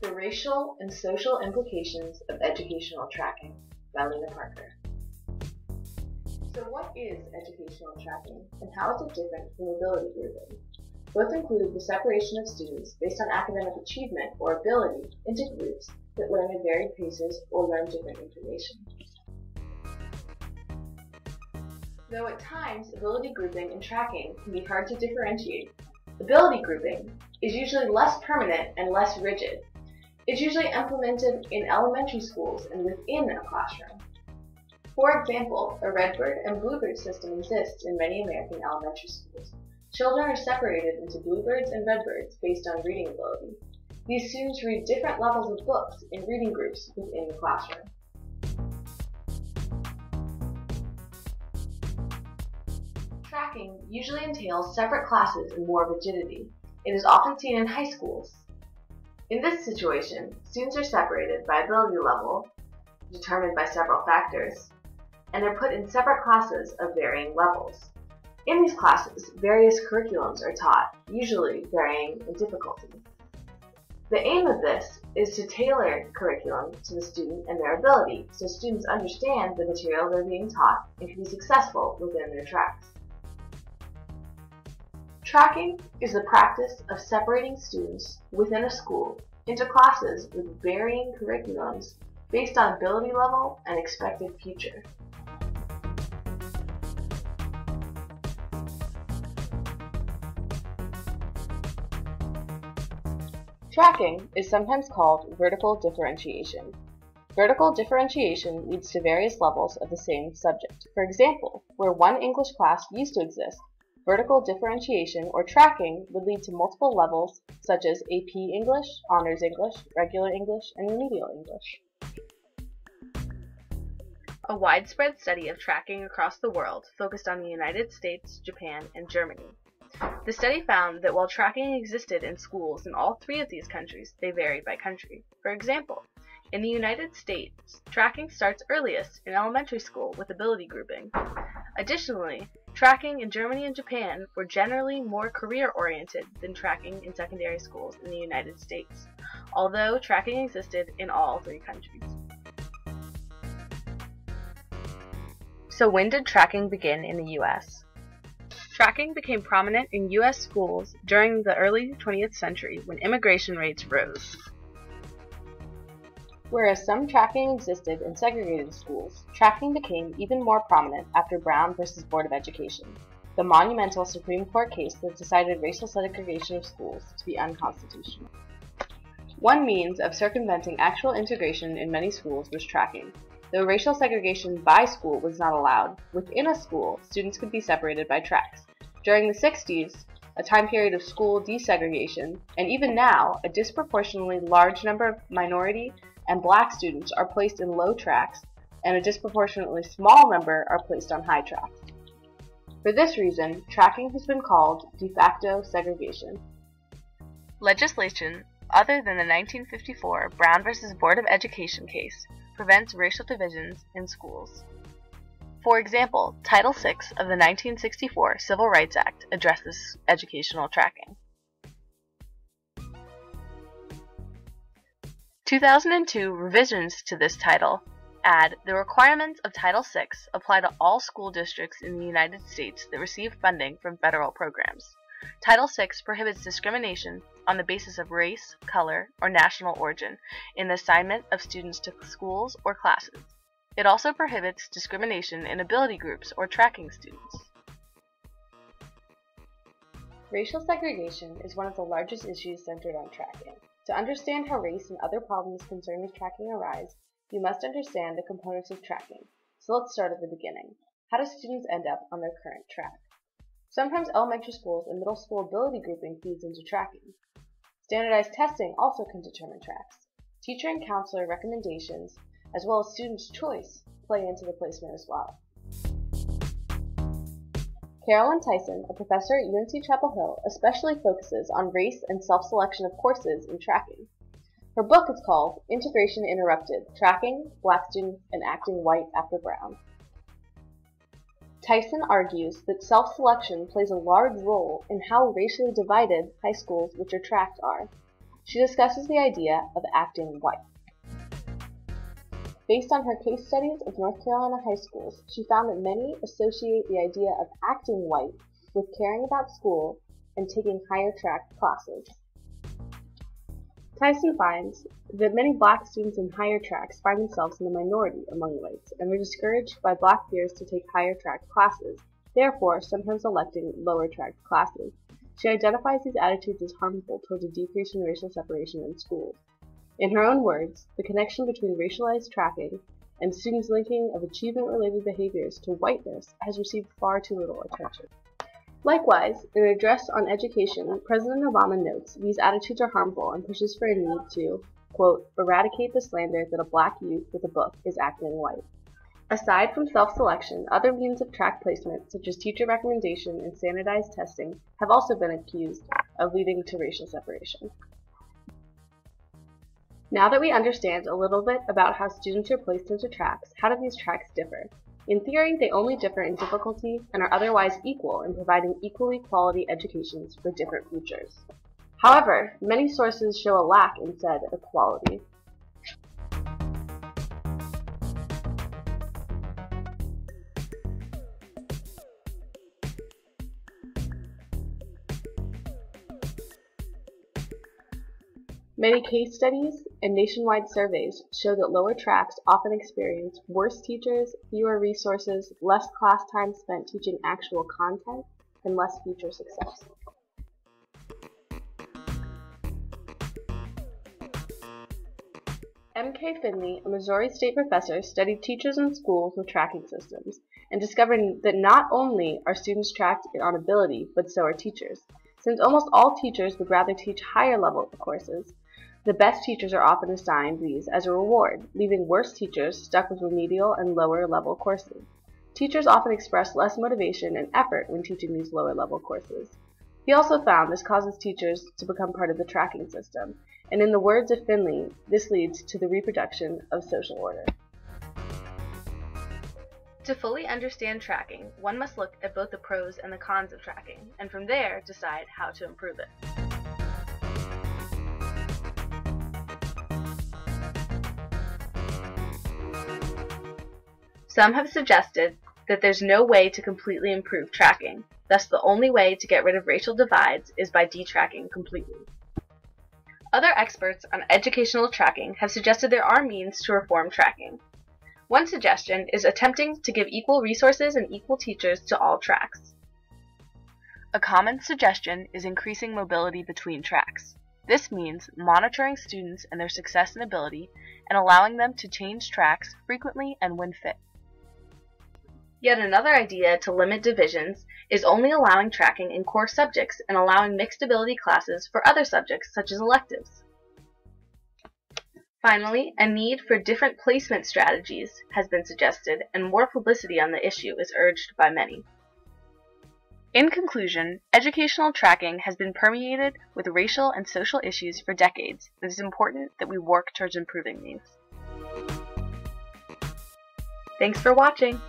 The Racial and Social Implications of Educational Tracking by Lena. So what is educational tracking, and how is it different from ability grouping? Both include the separation of students based on academic achievement or ability into groups that learn at varied paces or learn different information. Though at times ability grouping and tracking can be hard to differentiate, ability grouping is usually less permanent and less rigid. It's usually implemented in elementary schools and within a classroom. For example, a redbird and bluebird system exists in many American elementary schools. Children are separated into bluebirds and redbirds based on reading ability. These students read different levels of books in reading groups within the classroom. Tracking usually entails separate classes and more rigidity. It is often seen in high schools. In this situation, students are separated by ability level, determined by several factors, and are put in separate classes of varying levels. In these classes, various curriculums are taught, usually varying in difficulty. The aim of this is to tailor curriculum to the student and their ability, so students understand the material they're being taught and can be successful within their tracks. Tracking is the practice of separating students within a school into classes with varying curriculums based on ability level and expected future. Tracking is sometimes called vertical differentiation. Vertical differentiation leads to various levels of the same subject. For example, where one English class used to exist, vertical differentiation or tracking would lead to multiple levels such as AP English, Honors English, Regular English, and Remedial English. A widespread study of tracking across the world focused on the United States, Japan, and Germany. The study found that while tracking existed in schools in all three of these countries, they varied by country. For example, in the United States, tracking starts earliest in elementary school with ability grouping. Additionally, tracking in Germany and Japan were generally more career-oriented than tracking in secondary schools in the United States, although tracking existed in all three countries. So when did tracking begin in the U.S.? Tracking became prominent in U.S. schools during the early 20th century when immigration rates rose. Whereas some tracking existed in segregated schools, tracking became even more prominent after Brown v. Board of Education, the monumental Supreme Court case that decided racial segregation of schools to be unconstitutional. One means of circumventing actual integration in many schools was tracking. Though racial segregation by school was not allowed, within a school, students could be separated by tracks. During the 60s, a time period of school desegregation, and even now, a disproportionately large number of minority and black students are placed in low tracks, and a disproportionately small number are placed on high tracks. For this reason, tracking has been called de facto segregation. Legislation, other than the 1954 Brown v. Board of Education case, prevents racial divisions in schools. For example, Title VI of the 1964 Civil Rights Act addresses educational tracking. 2002 revisions to this title add, the requirements of Title VI apply to all school districts in the United States that receive funding from federal programs. Title VI prohibits discrimination on the basis of race, color, or national origin in the assignment of students to schools or classes. It also prohibits discrimination in ability groups or tracking students. Racial segregation is one of the largest issues centered on tracking. To understand how race and other problems concerned with tracking arise, you must understand the components of tracking. So let's start at the beginning. How do students end up on their current track? Sometimes elementary schools and middle school ability grouping feeds into tracking. Standardized testing also can determine tracks. Teacher and counselor recommendations, as well as students' choice, play into the placement as well. Carolyn Tyson, a professor at UNC Chapel Hill, especially focuses on race and self-selection of courses in tracking. Her book is called Integration Interrupted: Tracking, Black Students, and Acting White After Brown. Tyson argues that self-selection plays a large role in how racially divided high schools which are tracked are. She discusses the idea of acting white. Based on her case studies of North Carolina high schools, she found that many associate the idea of acting white with caring about school and taking higher track classes. Tyson finds that many black students in higher tracks find themselves in the minority among whites and are discouraged by black peers to take higher track classes, therefore sometimes electing lower track classes. She identifies these attitudes as harmful towards a decrease in racial separation in schools. In her own words, the connection between racialized tracking and students' linking of achievement-related behaviors to whiteness has received far too little attention. Likewise, in an address on education, President Obama notes these attitudes are harmful and pushes for a need to, quote, eradicate the slander that a black youth with a book is acting white. Aside from self-selection, other means of track placement, such as teacher recommendation and standardized testing, have also been accused of leading to racial separation. Now that we understand a little bit about how students are placed into tracks, how do these tracks differ? In theory, they only differ in difficulty and are otherwise equal in providing equally quality educations for different futures. However, many sources show a lack in said equality. Many case studies and nationwide surveys show that lower tracks often experience worse teachers, fewer resources, less class time spent teaching actual content, and less future success. M.K. Finley, a Missouri State professor, studied teachers in schools with tracking systems and discovered that not only are students tracked on ability, but so are teachers. Since almost all teachers would rather teach higher level courses, the best teachers are often assigned these as a reward, leaving worse teachers stuck with remedial and lower level courses. Teachers often express less motivation and effort when teaching these lower level courses. He also found this causes teachers to become part of the tracking system, and in the words of Finley, this leads to the reproduction of social order. To fully understand tracking, one must look at both the pros and the cons of tracking, and from there decide how to improve it. Some have suggested that there's no way to completely improve tracking, thus the only way to get rid of racial divides is by detracking completely. Other experts on educational tracking have suggested there are means to reform tracking. One suggestion is attempting to give equal resources and equal teachers to all tracks. A common suggestion is increasing mobility between tracks. This means monitoring students and their success and ability and allowing them to change tracks frequently and when fit. Yet another idea to limit divisions is only allowing tracking in core subjects and allowing mixed ability classes for other subjects such as electives. Finally, a need for different placement strategies has been suggested, and more publicity on the issue is urged by many. In conclusion, educational tracking has been permeated with racial and social issues for decades. It is important that we work towards improving these. Thanks for watching!